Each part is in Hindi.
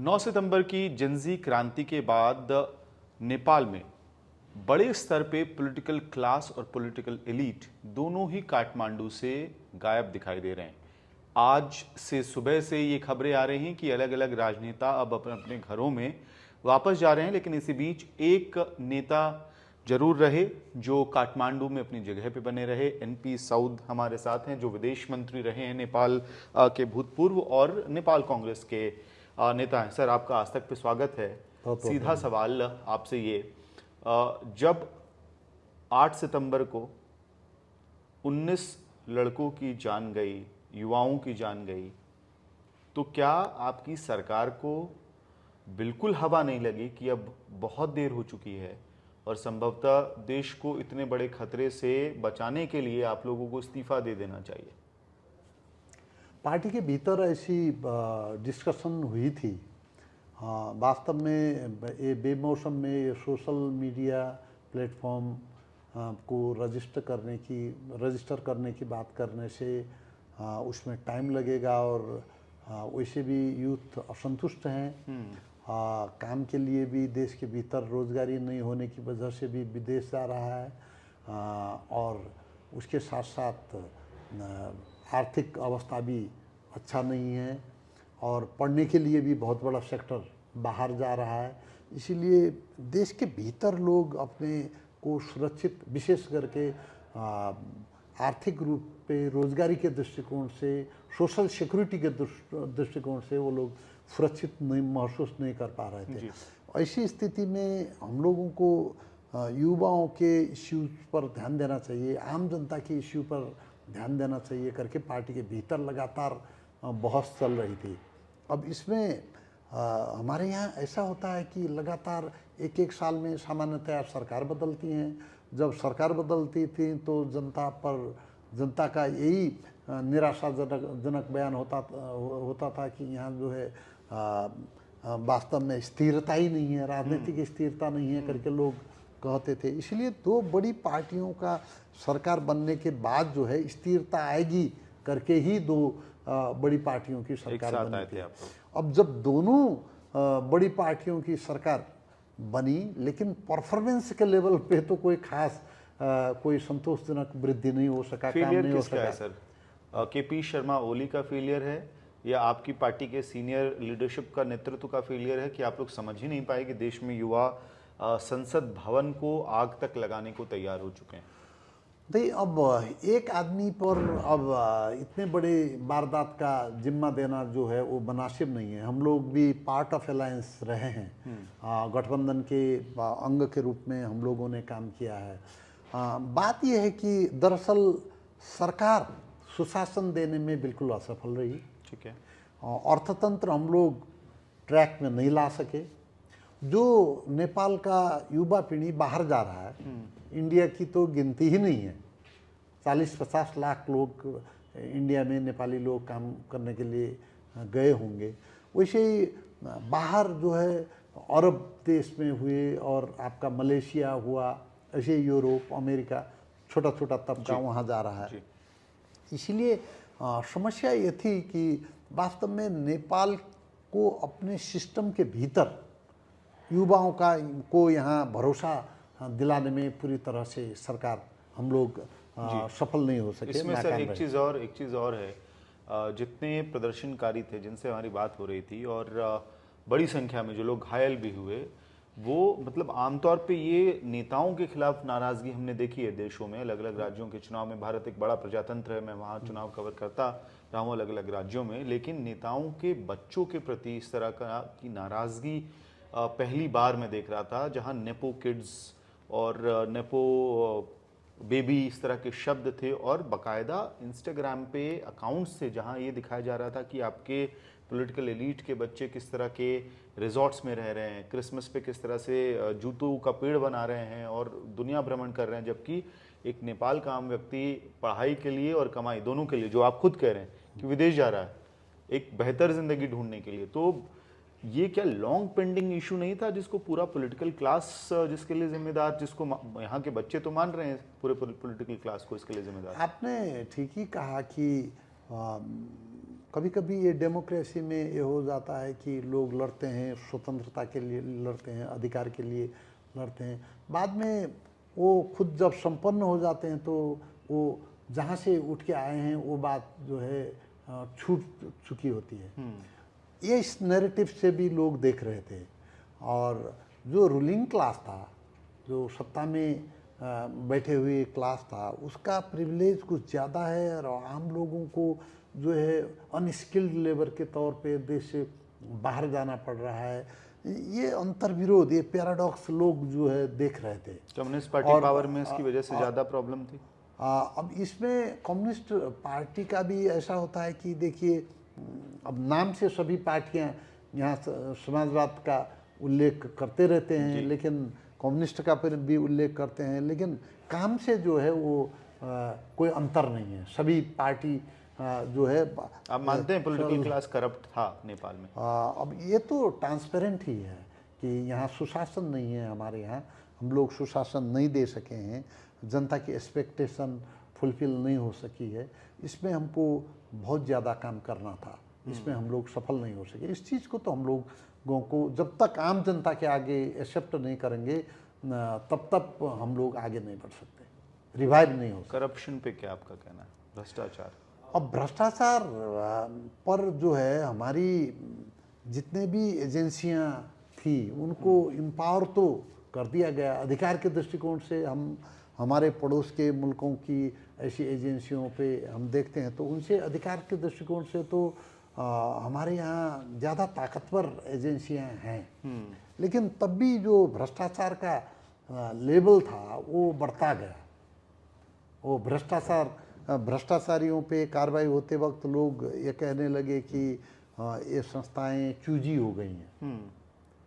9 सितंबर की जिंजी क्रांति के बाद नेपाल में बड़े स्तर पे पॉलिटिकल क्लास और पॉलिटिकल एलीट दोनों ही काठमांडू से गायब दिखाई दे रहे हैं। आज से सुबह से ये खबरें आ रही हैं कि अलग अलग राजनेता अब अपने अपने घरों में वापस जा रहे हैं, लेकिन इसी बीच एक नेता जरूर रहे जो काठमांडू में अपनी जगह पे बने रहे। एनपी साउद हमारे साथ हैं जो विदेश मंत्री रहे हैं नेपाल के भूतपूर्व और नेपाल कांग्रेस के नेता हैं। सर, आपका आज तक पे स्वागत है। सीधा सवाल आपसे ये, जब 8 सितंबर को 19 लड़कों की जान गई, युवाओं की जान गई, तो क्या आपकी सरकार को बिल्कुल हवा नहीं लगी कि अब बहुत देर हो चुकी है और संभवतः देश को इतने बड़े खतरे से बचाने के लिए आप लोगों को इस्तीफा दे देना चाहिए? पार्टी के भीतर ऐसी डिस्कशन हुई थी। वास्तव में ये बेमौसम में ये सोशल मीडिया प्लेटफॉर्म को रजिस्टर करने की बात करने से उसमें टाइम लगेगा और वैसे भी यूथ असंतुष्ट हैं। काम के लिए भी देश के भीतर रोजगारी नहीं होने की वजह से भी विदेश जा रहा है और उसके साथ साथ आर्थिक अवस्था भी अच्छा नहीं है और पढ़ने के लिए भी बहुत बड़ा सेक्टर बाहर जा रहा है। इसीलिए देश के भीतर लोग अपने को सुरक्षित, विशेष करके आर्थिक रूप पे रोजगारी के दृष्टिकोण से, सोशल सिक्योरिटी के दृष्टिकोण से वो लोग सुरक्षित नहीं महसूस नहीं कर पा रहे थे। ऐसी स्थिति में हम लोगों को युवाओं के इश्यूज पर ध्यान देना चाहिए, आम जनता के इश्यू पर ध्यान देना चाहिए करके पार्टी के भीतर लगातार बहस चल रही थी। अब इसमें हमारे यहाँ ऐसा होता है कि लगातार एक साल में सामान्यतया सरकार बदलती हैं। जब सरकार बदलती थी तो जनता का यही निराशाजनक बयान होता था कि यहाँ जो है वास्तव में स्थिरता ही नहीं है, राजनीतिक स्थिरता नहीं है करके लोग कहते थे। इसलिए दो बड़ी पार्टियों का सरकार बनने के बाद जो है स्थिरता आएगी करके ही दो बड़ी पार्टियों की सरकार बनी थी। अब जब दोनों बड़ी पार्टियों की सरकार बनी, लेकिन परफॉर्मेंस के लेवल पे तो कोई खास कोई संतोषजनक वृद्धि नहीं हो सका, काम नहीं हो सका। है सर, केपी शर्मा ओली का फेलियर है या आपकी पार्टी के सीनियर लीडरशिप का नेतृत्व का फेलियर है कि आप लोग समझ ही नहीं पाए कि देश में युवा संसद भवन को आग तक लगाने को तैयार हो चुके हैं? नहीं, अब एक आदमी पर अब इतने बड़े वारदात का जिम्मा देना जो है वो मुनासिब नहीं है। हम लोग भी पार्ट ऑफ अलायंस रहे हैं, गठबंधन के अंग के रूप में हम लोगों ने काम किया है। बात यह है कि दरअसल सरकार सुशासन देने में बिल्कुल असफल रही। ठीक है। अर्थतंत्र हम लोग ट्रैक में नहीं ला सके। जो नेपाल का युवा पीढ़ी बाहर जा रहा है, इंडिया की तो गिनती ही नहीं है। 40-50 लाख लोग इंडिया में नेपाली लोग काम करने के लिए गए होंगे। वैसे ही बाहर जो है अरब देश में हुए और आपका मलेशिया हुआ, ऐसे यूरोप, अमेरिका, छोटा छोटा तबका वहाँ जा रहा है। इसीलिए समस्या ये थी कि वास्तव में नेपाल को अपने सिस्टम के भीतर युवाओं को यहाँ भरोसा दिलाने में पूरी तरह से सरकार हम लोग सफल नहीं हो सके। इसमें सर एक चीज़ और है, जितने प्रदर्शनकारी थे जिनसे हमारी बात हो रही थी और बड़ी संख्या में जो लोग घायल भी हुए, वो मतलब आमतौर पे ये नेताओं के खिलाफ नाराजगी हमने देखी है देशों में। अलग अलग राज्यों के चुनाव में, भारत एक बड़ा प्रजातंत्र है, मैं वहाँ चुनाव कवर करता रहा हूँ अलग अलग राज्यों में, लेकिन नेताओं के बच्चों के प्रति इस तरह की नाराजगी पहली बार मैं देख रहा था, जहाँ नेपो किड्स और नेपो बेबी इस तरह के शब्द थे और बकायदा इंस्टाग्राम पे अकाउंट्स से जहाँ ये दिखाया जा रहा था कि आपके पॉलिटिकल एलीट के बच्चे किस तरह के रिजॉर्ट्स में रह रहे हैं, क्रिसमस पे किस तरह से जूतों का पेड़ बना रहे हैं और दुनिया भ्रमण कर रहे हैं, जबकि एक नेपाल का आम व्यक्ति पढ़ाई के लिए और कमाई दोनों के लिए, जो आप खुद कह रहे हैं कि विदेश जा रहा है एक बेहतर जिंदगी ढूंढने के लिए, तो ये क्या लॉन्ग पेंडिंग इशू नहीं था जिसको पूरा पॉलिटिकल क्लास जिसके लिए जिम्मेदार, जिसको यहाँ के बच्चे तो मान रहे हैं पूरे पॉलिटिकल क्लास को इसके लिए जिम्मेदार? आपने ठीक ही कहा कि कभी कभी ये डेमोक्रेसी में ये हो जाता है कि लोग लड़ते हैं, स्वतंत्रता के लिए लड़ते हैं, अधिकार के लिए लड़ते हैं, बाद में वो खुद जब संपन्न हो जाते हैं तो वो जहाँ से उठ के आए हैं वो बात जो है छूट चुकी होती है। ये इस नैरेटिव से भी लोग देख रहे थे। और जो रूलिंग क्लास था, जो सत्ता में बैठे हुए क्लास था, उसका प्रिविलेज कुछ ज़्यादा है और आम लोगों को जो है अनस्किल्ड लेबर के तौर पे देश से बाहर जाना पड़ रहा है। ये अंतर्विरोध, ये पैराडॉक्स लोग जो है देख रहे थे। कम्युनिस्ट पार्टी पावर में इसकी वजह से ज़्यादा प्रॉब्लम थी। अब इसमें कम्युनिस्ट पार्टी का भी ऐसा होता है कि देखिए, अब नाम से सभी पार्टियां यहाँ समाजवाद का उल्लेख करते रहते हैं, लेकिन कम्युनिस्ट का फिर भी उल्लेख करते हैं, लेकिन काम से जो है वो कोई अंतर नहीं है। सभी पार्टी जो है, आप मानते हैं पॉलिटिकल क्लास करप्ट था नेपाल में? अब ये तो ट्रांसपेरेंट ही है कि यहाँ सुशासन नहीं है। हमारे यहाँ हम लोग सुशासन नहीं दे सके हैं, जनता की एक्सपेक्टेशन फुलफिल नहीं हो सकी है। इसमें हमको बहुत ज़्यादा काम करना था, इसमें हम लोग सफल नहीं हो सके। इस चीज़ को तो हम लोगों को जब तक आम जनता के आगे एक्सेप्ट नहीं करेंगे तब तक हम लोग आगे नहीं बढ़ सकते, रिवाइव नहीं हो सकते। करप्शन पे क्या आपका कहना है? भ्रष्टाचार, अब भ्रष्टाचार पर जो है हमारी जितने भी एजेंसियां थी उनको एम्पावर तो कर दिया गया। अधिकार के दृष्टिकोण से हम हमारे पड़ोस के मुल्कों की ऐसी एजेंसियों पे हम देखते हैं तो उनसे अधिकार के दृष्टिकोण से तो हमारे यहाँ ज़्यादा ताकतवर एजेंसियां हैं, लेकिन तब भी जो भ्रष्टाचार का लेवल था वो बढ़ता गया। वो भ्रष्टाचारियों पे कार्रवाई होते वक्त लोग ये कहने लगे कि ये संस्थाएं चूजी हो गई हैं।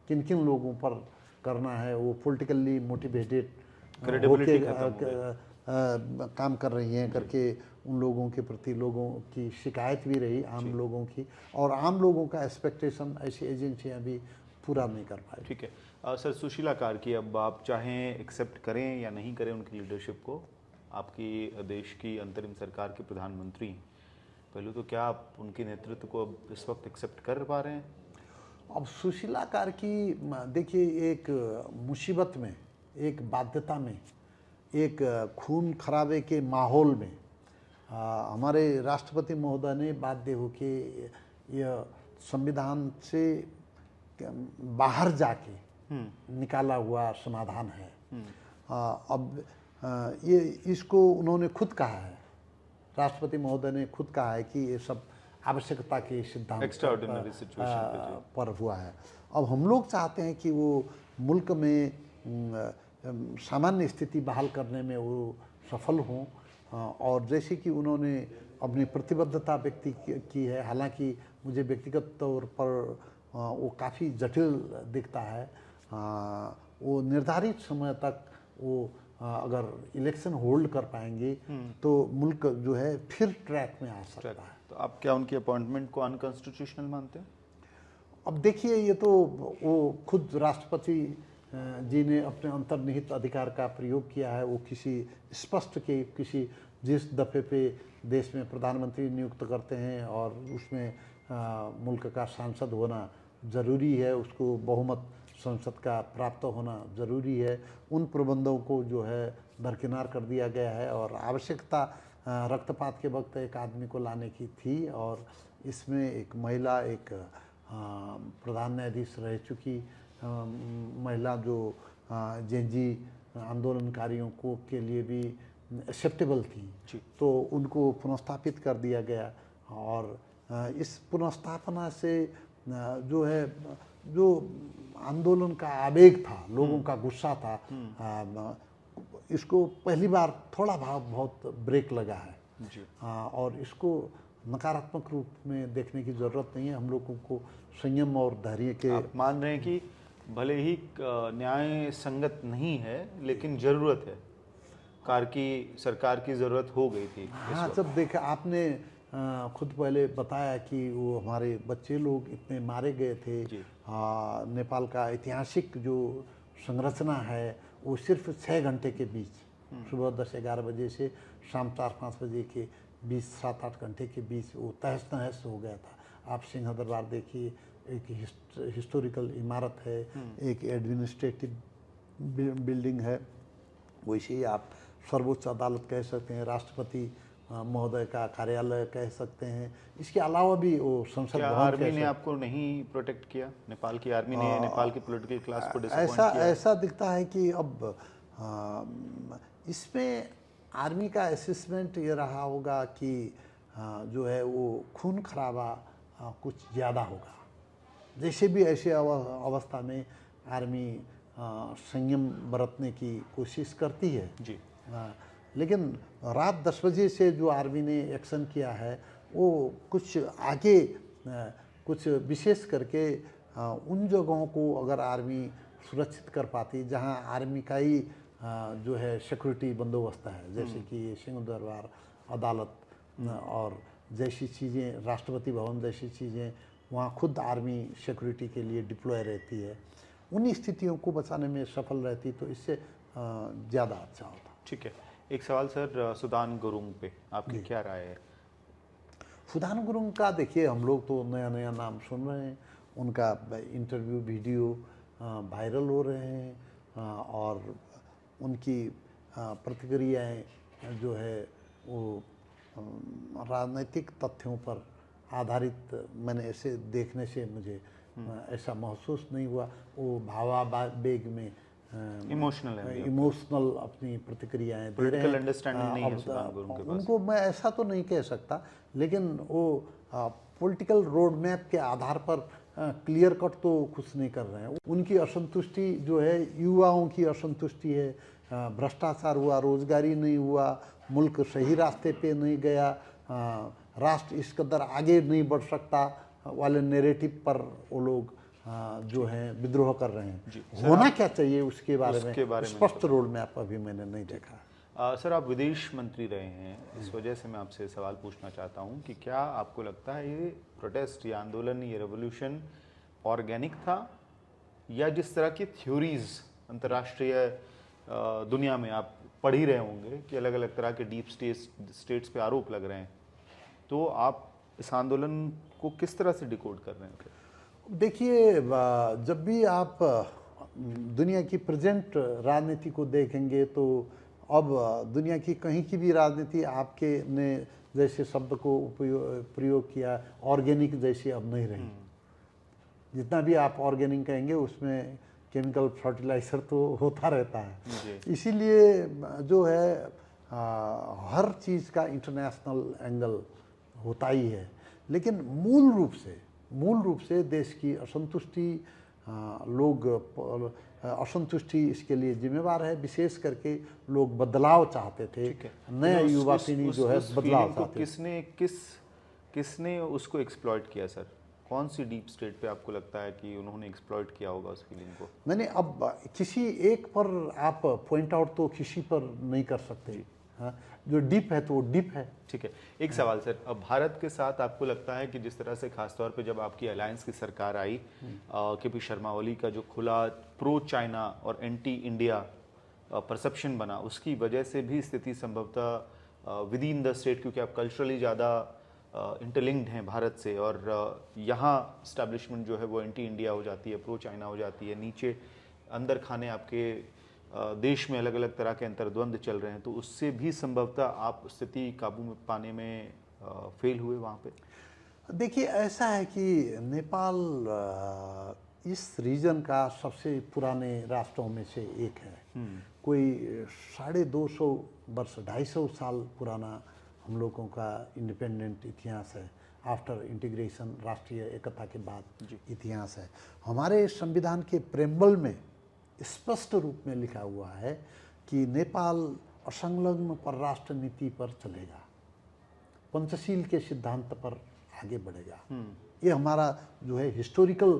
किन किन लोगों पर करना है, वो पॉलिटिकली मोटिवेटेड होके काम कर रही हैं करके उन लोगों के प्रति लोगों की शिकायत भी रही, आम लोगों की, और आम लोगों का एक्सपेक्टेशन ऐसी एजेंसियां भी पूरा नहीं कर पाई। ठीक है सर, सुशीला कार्की, अब आप चाहें एक्सेप्ट करें या नहीं करें उनकी लीडरशिप को, आपकी देश की अंतरिम सरकार के प्रधानमंत्री, पहले तो क्या आप उनके नेतृत्व को अब इस वक्त एक्सेप्ट कर पा रहे हैं? अब सुशीला कार्की देखिए, एक मुसीबत में, एक बाध्यता में, एक खून खराबे के माहौल में हमारे राष्ट्रपति महोदय ने बाध्य होके यह संविधान से बाहर जाके निकाला हुआ समाधान है। अब ये इसको उन्होंने खुद कहा है, राष्ट्रपति महोदय ने खुद कहा है कि ये सब आवश्यकता के सिद्धांत पर हुआ है। अब हम लोग चाहते हैं कि वो मुल्क में सामान्य स्थिति बहाल करने में वो सफल हों, और जैसे कि उन्होंने अपनी प्रतिबद्धता व्यक्त की है, हालांकि मुझे व्यक्तिगत तौर पर वो काफ़ी जटिल दिखता है। वो निर्धारित समय तक वो अगर इलेक्शन होल्ड कर पाएंगे तो मुल्क जो है फिर ट्रैक में आ सकता है। तो आप क्या उनकी अपॉइंटमेंट को अनकॉन्स्टिट्यूशनल मानते हैं? अब देखिए, ये तो वो खुद राष्ट्रपति जी ने अपने अंतर्निहित अधिकार का प्रयोग किया है। वो किसी स्पष्ट के किसी जिस दफे पे देश में प्रधानमंत्री नियुक्त करते हैं और उसमें मुल्क का सांसद होना ज़रूरी है, उसको बहुमत संसद का प्राप्त होना ज़रूरी है, उन प्रबंधों को जो है दरकिनार कर दिया गया है। और आवश्यकता रक्तपात के वक्त एक आदमी को लाने की थी, और इसमें एक महिला, एक प्रधान न्यायाधीश रह चुकी महिला जो जेनजी आंदोलनकारियों को के लिए भी एक्सेप्टेबल थी, तो उनको पुनर्स्थापित कर दिया गया। और इस पुनर्स्थापना से जो है, जो आंदोलन का आवेग था, लोगों का गुस्सा था, इसको पहली बार थोड़ा बहुत ब्रेक लगा है। और इसको नकारात्मक रूप में देखने की ज़रूरत नहीं है। हम लोगों को संयम और धैर्य के, आप मान रहे हैं कि भले ही न्याय संगत नहीं है लेकिन ज़रूरत है, कार्की सरकार की ज़रूरत हो गई थी? हाँ, जब देखा आपने खुद पहले बताया कि वो हमारे बच्चे लोग इतने मारे गए थे, नेपाल का ऐतिहासिक जो संरचना है वो सिर्फ 6 घंटे के बीच, सुबह 10-11 बजे से शाम 4-5 बजे के 20 7-8 घंटे के बीच वो तहस नहस हो गया था। आप सिंह दरबार देखिए, एक हिस्टोरिकल इमारत है, एक एडमिनिस्ट्रेटिव बिल्डिंग है, वैसे ही आप सर्वोच्च अदालत कह सकते हैं, राष्ट्रपति महोदय का कार्यालय कह सकते हैं। इसके अलावा भी वो संसद क्या भवन आर्मी ने आपको नहीं प्रोटेक्ट किया? नेपाल की आर्मी ने नेपाल की पॉलिटिकल क्लास को डिसअपॉइंट किया? ऐसा दिखता है कि अब इसमें आर्मी का असेसमेंट ये रहा होगा कि जो है वो खून खराबा कुछ ज़्यादा होगा। जैसे भी ऐसे अवस्था में आर्मी संयम बरतने की कोशिश करती है जी। लेकिन रात 10 बजे से जो आर्मी ने एक्शन किया है वो कुछ आगे कुछ विशेष करके उन जगहों को अगर आर्मी सुरक्षित कर पाती जहां आर्मी का ही जो है सिक्योरिटी बंदोबस्त है, जैसे कि सिंह दरबार अदालत और जैसी चीज़ें, राष्ट्रपति भवन जैसी चीज़ें, वहाँ खुद आर्मी सिक्योरिटी के लिए डिप्लॉय रहती है, उन स्थितियों को बचाने में सफल रहती तो इससे ज़्यादा अच्छा होता। ठीक है, एक सवाल सर सुदान गुरुंग पे आपकी क्या राय है? सुदान गुरुंग का देखिए, हम लोग तो नया नया नाम सुन रहे हैं, उनका इंटरव्यू वीडियो वायरल हो रहे हैं और उनकी प्रतिक्रियाएं जो है वो राजनीतिक तथ्यों पर आधारित, मैंने ऐसे देखने से मुझे ऐसा महसूस नहीं हुआ। वो भावावेग में इमोशनल अपनी प्रतिक्रियाएं दे रहे हैं। अंडरस्टैंडिंग नहीं है सुदान गुरुंग के पास। उनको मैं ऐसा तो नहीं कह सकता, लेकिन वो पॉलिटिकल रोड मैप के आधार पर क्लियर कट तो कुछ नहीं कर रहे हैं। उनकी असंतुष्टि जो है युवाओं की असंतुष्टि है, भ्रष्टाचार हुआ, रोजगारी नहीं हुआ, मुल्क सही रास्ते पे नहीं गया, राष्ट्र इस कदर आगे नहीं बढ़ सकता वाले नैरेटिव पर वो लोग जो हैं विद्रोह कर रहे हैं। होना क्या चाहिए उसके बारे में स्पष्ट रोड मैप अभी मैंने नहीं देखा। सर आप विदेश मंत्री रहे हैं, इस वजह से मैं आपसे सवाल पूछना चाहता हूं कि क्या आपको लगता है ये प्रोटेस्ट, ये आंदोलन, ये रेवोल्यूशन ऑर्गेनिक था, या जिस तरह की थ्योरीज अंतर्राष्ट्रीय दुनिया में आप पढ़ ही रहे होंगे कि अलग अलग तरह के डीप स्टेट्स पे आरोप लग रहे हैं, तो आप इस आंदोलन को किस तरह से डिकोड कर रहे हैं? देखिए, जब भी आप दुनिया की प्रेजेंट राजनीति को देखेंगे तो अब दुनिया की कहीं की भी राजनीति आपके ने जैसे शब्द को प्रयोग किया, ऑर्गेनिक जैसी अब नहीं रही। जितना भी आप ऑर्गेनिक कहेंगे उसमें केमिकल फर्टिलाइजर तो होता रहता है। इसीलिए जो है हर चीज़ का इंटरनेशनल एंगल होता ही है, लेकिन मूल रूप से देश की असंतुष्टि, लोग असंतुष्टि इसके लिए जिम्मेवार है। विशेष करके लोग बदलाव चाहते थे, नया युवा पीढ़ी जो है बदलाव चाहते थे। किसने उसको एक्सप्लॉइट किया सर? कौन सी डीप स्टेट पे आपको लगता है कि उन्होंने एक्सप्लॉइट किया होगा उस फीलिंग को? मैंने अब किसी एक पर आप पॉइंट आउट तो किसी पर नहीं कर सकते। हाँ, जो डीप है तो वो डीप है। ठीक है, एक सवाल सर, अब भारत के साथ आपको लगता है कि जिस तरह से खासतौर पे जब आपकी अलायंस की सरकार आई, के.पी. शर्मा ओली का जो खुला प्रो चाइना और एंटी इंडिया परसेप्शन बना, उसकी वजह से भी स्थिति संभवतः विद इन द स्टेट, क्योंकि आप कल्चरली ज़्यादा इंटरलिंक्ड हैं भारत से, और यहाँ स्टैब्लिशमेंट जो है वो एंटी इंडिया हो जाती है, प्रो चाइना हो जाती है, नीचे अंदर खाने आपके देश में अलग अलग तरह के अंतर्द्वंद चल रहे हैं, तो उससे भी संभवतः आप स्थिति काबू में पाने में फेल हुए वहाँ पे? देखिए, ऐसा है कि नेपाल इस रीजन का सबसे पुराने राष्ट्रों में से एक है। कोई 250 वर्ष 250 साल पुराना हम लोगों का इंडिपेंडेंट इतिहास है। आफ्टर इंटीग्रेशन, राष्ट्रीय एकता के बाद इतिहास है। हमारे संविधान के प्रेम्बल में स्पष्ट रूप में लिखा हुआ है कि नेपाल असंलग्न परराष्ट्र नीति पर चलेगा, पंचशील के सिद्धांत पर आगे बढ़ेगा। ये हमारा जो है हिस्टोरिकल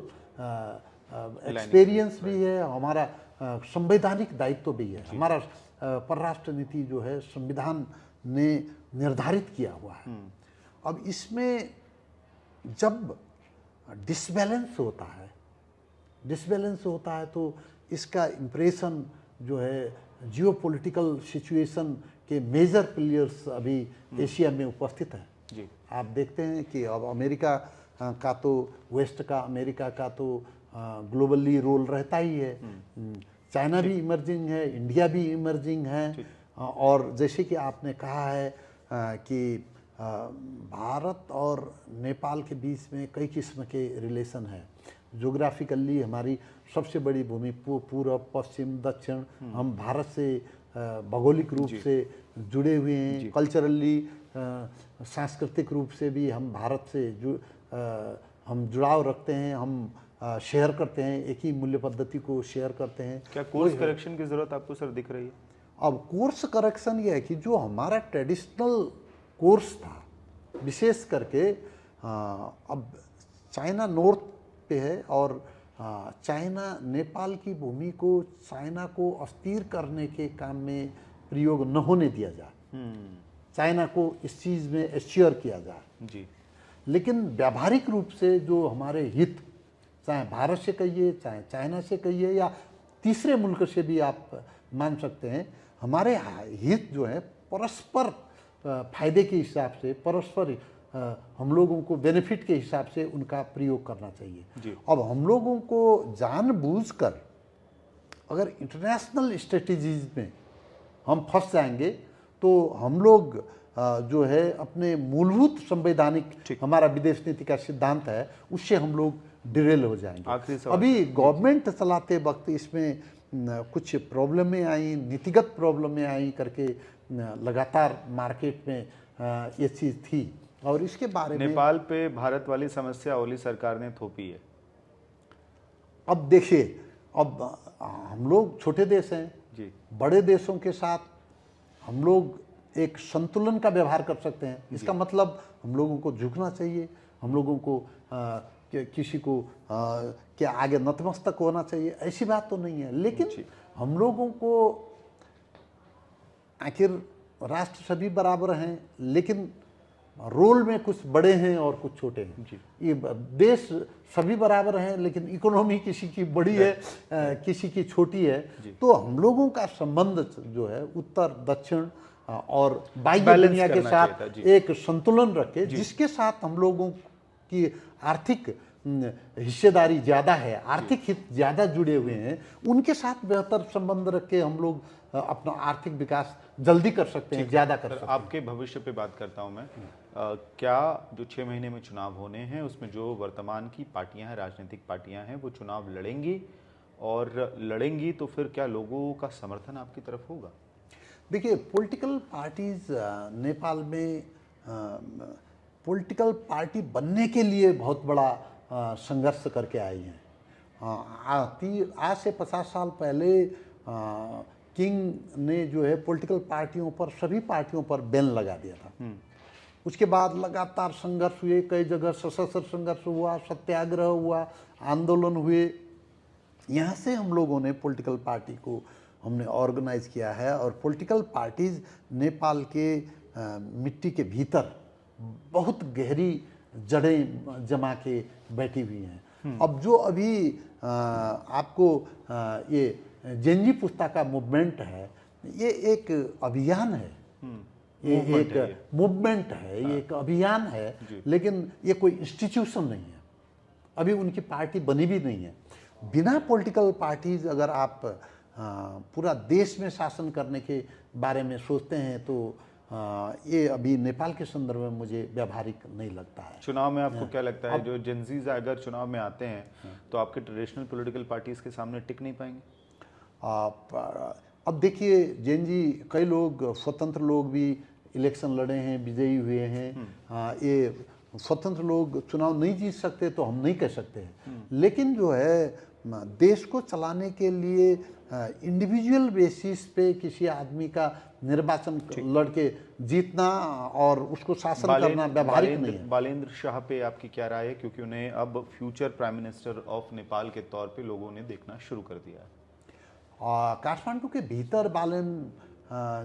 एक्सपीरियंस भी है, हमारा संवैधानिक दायित्व भी है। हमारा परराष्ट्र नीति जो है संविधान ने निर्धारित किया हुआ है। अब इसमें जब डिसबैलेंस होता है तो इसका इम्प्रेशन जो है जियोपॉलिटिकल सिचुएशन के मेजर प्लेयर्स अभी एशिया में उपस्थित हैं। जी। आप देखते हैं कि अब अमेरिका का तो वेस्ट का अमेरिका का तो ग्लोबली रोल रहता ही है। चाइना भी इमर्जिंग है, इंडिया भी इमर्जिंग है। और जैसे कि आपने कहा है कि भारत और नेपाल के बीच में कई किस्म के रिलेशन है। जोग्राफिकली हमारी सबसे बड़ी भूमि पूर्व पश्चिम दक्षिण, हम भारत से भौगोलिक रूप से जुड़े हुए हैं। कल्चरली सांस्कृतिक रूप से भी हम भारत से हम जुड़ाव रखते हैं, हम शेयर करते हैं, एक ही मूल्य पद्धति को शेयर करते हैं। क्या कोर्स करेक्शन की ज़रूरत आपको सर दिख रही है? अब कोर्स करेक्शन ये है कि जो हमारा ट्रेडिशनल कोर्स था, विशेष करके अब चाइना नॉर्थ पे है और चाइना नेपाल की भूमि को चाइना को अस्थिर करने के काम में प्रयोग न होने दिया जाए, चाइना को इस चीज़ में एश्योर किया जाए जी। लेकिन व्यावहारिक रूप से जो हमारे हित, चाहे भारत से कहिए चाहे चाइना से कहिए या तीसरे मुल्क से भी आप मान सकते हैं, हमारे हित जो है परस्पर फायदे के हिसाब से, परस्पर हम लोगों को बेनिफिट के हिसाब से उनका प्रयोग करना चाहिए। अब हम लोगों को जानबूझकर अगर इंटरनेशनल स्ट्रेटजीज में हम फंस जाएंगे तो हम लोग जो है अपने मूलभूत संवैधानिक हमारा विदेश नीति का सिद्धांत है उससे हम लोग डिरेल हो जाएंगे। अभी गवर्नमेंट चलाते वक्त इसमें कुछ प्रॉब्लमें आई, नीतिगत प्रॉब्लमें आई करके लगातार मार्केट में ये चीज़ थी और इसके बारे में नेपाल पे भारत वाली समस्या ओली सरकार ने थोपी है। अब देखिए, अब हम लोग छोटे देश हैं जी, बड़े देशों के साथ हम लोग एक संतुलन का व्यवहार कर सकते हैं। इसका मतलब हम लोगों को झुकना चाहिए, हम लोगों को किसी को के आगे नतमस्तक होना चाहिए, ऐसी बात तो नहीं है। लेकिन हम लोगों को आखिर राष्ट्र सभी बराबर हैं, लेकिन रोल में कुछ बड़े हैं और कुछ छोटे हैं। ये देश सभी बराबर हैं लेकिन इकोनॉमी किसी की बड़ी है, किसी की छोटी है। तो हम लोगों का संबंध जो है उत्तर दक्षिण और बाह्य दुनिया के साथ एक संतुलन रखे, जिसके साथ हम लोगों की आर्थिक हिस्सेदारी ज़्यादा है, आर्थिक हित ज़्यादा जुड़े हुए हैं, उनके साथ बेहतर संबंध रख के हम लोग अपना आर्थिक विकास जल्दी कर सकते हैं, ज़्यादा कर सकते हैं। आपके भविष्य पे बात करता हूं मैं। क्या जो 6 महीने में चुनाव होने हैं उसमें जो वर्तमान की पार्टियां हैं, राजनीतिक पार्टियां हैं, वो चुनाव लड़ेंगी और लड़ेंगी तो फिर क्या लोगों का समर्थन आपकी तरफ होगा? देखिए, पॉलिटिकल पार्टीज नेपाल में पॉलिटिकल पार्टी बनने के लिए बहुत बड़ा संघर्ष करके आई हैं। आज से 50 साल पहले किंग ने जो है पॉलिटिकल पार्टियों पर, सभी पार्टियों पर बैन लगा दिया था। उसके बाद लगातार संघर्ष हुए, कई जगह सशस्त्र संघर्ष हुआ, सत्याग्रह हुआ, आंदोलन हुए। यहाँ से हम लोगों ने पॉलिटिकल पार्टी को हमने ऑर्गेनाइज किया है और पॉलिटिकल पार्टीज नेपाल के मिट्टी के भीतर बहुत गहरी जड़ें जमा के बैठी हुई हैं। अब जो अभी आपको ये जेनजी पुस्ता का मूवमेंट है, ये एक अभियान है, ये एक मूवमेंट है, ये एक अभियान है, लेकिन ये कोई इंस्टीट्यूशन नहीं है। अभी उनकी पार्टी बनी भी नहीं है। बिना पॉलिटिकल पार्टीज अगर आप पूरा देश में शासन करने के बारे में सोचते हैं तो ये अभी नेपाल के संदर्भ में मुझे व्यावहारिक नहीं लगता है। चुनाव में आपको क्या लगता है, जो जेनजीज अगर चुनाव में आते हैं तो आपके ट्रेडिशनल पॉलिटिकल पार्टीज के सामने टिक नहीं पाएंगे? अब देखिए, जेनजी कई लोग स्वतंत्र लोग भी इलेक्शन लड़े हैं, विजयी हुए हैं। ये स्वतंत्र लोग चुनाव नहीं जीत सकते तो हम नहीं कह सकते हैं, लेकिन जो है देश को चलाने के लिए इंडिविजुअल बेसिस पे किसी आदमी का निर्वाचन लड़के जीतना और उसको शासन करना व्यावहारिक नहीं है। बालेंद्र शाह पे आपकी क्या राय है, क्योंकि उन्हें अब future prime minister of Nepal के तौर पे लोगों ने देखना शुरू कर दिया है? काठमांडू के भीतर बालेन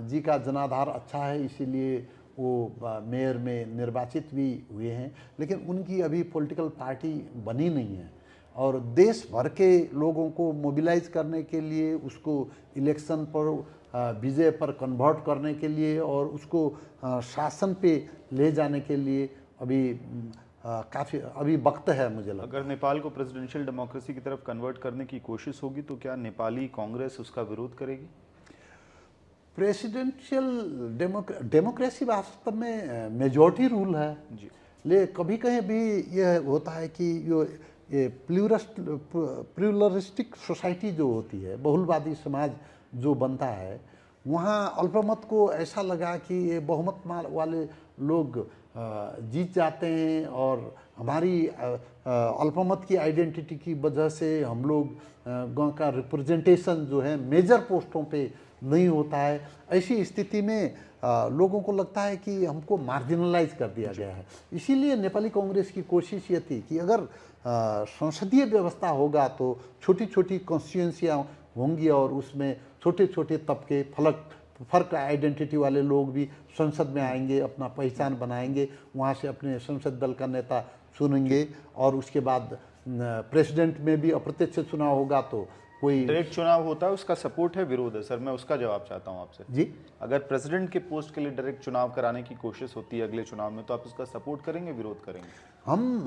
जी का जनाधार अच्छा है, इसीलिए वो मेयर में निर्वाचित भी हुए हैं, लेकिन उनकी अभी पॉलिटिकल पार्टी बनी नहीं है। और देश भर के लोगों को मोबिलाइज करने के लिए, उसको इलेक्शन पर विजय पर कन्वर्ट करने के लिए और उसको शासन पे ले जाने के लिए अभी काफ़ी अभी वक्त है मुझे लगता है। अगर नेपाल को प्रेसिडेंशियल डेमोक्रेसी की तरफ कन्वर्ट करने की कोशिश होगी तो क्या नेपाली कांग्रेस उसका विरोध करेगी? प्रेसिडेंशियल डेमोक्रेसी वास्तव में मेजॉरिटी रूल है जी। ले कभी कहीं भी यह होता है कि ये प्लूरलिस्टिक सोसाइटी जो होती है, बहुलवादी समाज जो बनता है, वहाँ अल्पमत को ऐसा लगा कि ये बहुमत वाले लोग जीत जाते हैं और हमारी अल्पमत की आइडेंटिटी की वजह से हम लोग गांव का रिप्रेजेंटेशन जो है मेजर पोस्टों पे नहीं होता है। ऐसी स्थिति में लोगों को लगता है कि हमको मार्जिनलाइज कर दिया गया है। इसीलिए नेपाली कांग्रेस की कोशिश ये थी कि अगर संसदीय व्यवस्था होगा तो छोटी छोटी कॉन्स्टिट्यूंसियाँ होंगी और उसमें छोटे छोटे तबके फर्क आइडेंटिटी वाले लोग भी संसद में आएंगे, अपना पहचान बनाएंगे, वहाँ से अपने संसद दल का नेता चुनेंगे और उसके बाद प्रेसिडेंट में भी अप्रत्यक्ष चुनाव होगा तो कोई डायरेक्ट चुनाव होता है, उसका सपोर्ट है विरोध है? सर मैं उसका जवाब चाहता हूं आपसे जी। अगर प्रेसिडेंट के पोस्ट के लिए डायरेक्ट चुनाव कराने की कोशिश होती है अगले चुनाव में तो आप उसका सपोर्ट करेंगे, विरोध करेंगे? हम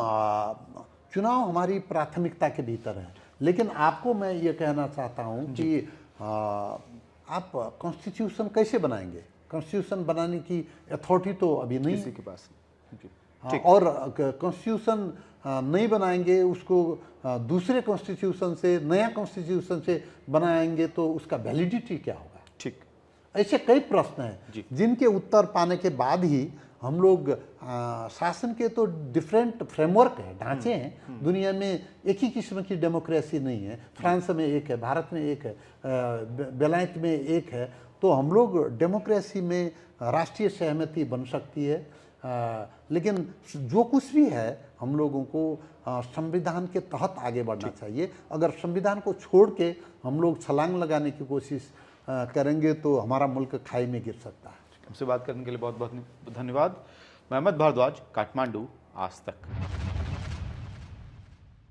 चुनाव हमारी प्राथमिकता के भीतर है, लेकिन आपको मैं ये कहना चाहता हूँ कि आप कॉन्स्टिट्यूशन कैसे बनाएंगे? कॉन्स्टिट्यूशन बनाने की अथॉरिटी तो अभी नहीं किसी के पास नहीं। और कॉन्स्टिट्यूशन नहीं बनाएंगे, उसको दूसरे कॉन्स्टिट्यूशन से, नया कॉन्स्टिट्यूशन से बनाएंगे तो उसका वैलिडिटी क्या होगा? ठीक, ऐसे कई प्रश्न हैं जिनके उत्तर पाने के बाद ही हम लोग शासन के तो डिफरेंट फ्रेमवर्क है, ढांचे हैं। दुनिया में एक ही किस्म की डेमोक्रेसी नहीं है। फ्रांस में एक है, भारत में एक है, बेलायत में एक है। तो हम लोग डेमोक्रेसी में राष्ट्रीय सहमति बन सकती है, लेकिन जो कुछ भी है हम लोगों को संविधान के तहत आगे बढ़ना चाहिए। अगर संविधान को छोड़ के हम लोग छलांग लगाने की कोशिश करेंगे तो हमारा मुल्क खाई में गिर सकता है। हमसे बात करने के लिए बहुत बहुत धन्यवाद। मैं अहमद भारद्वाज, काठमांडू, आज तक।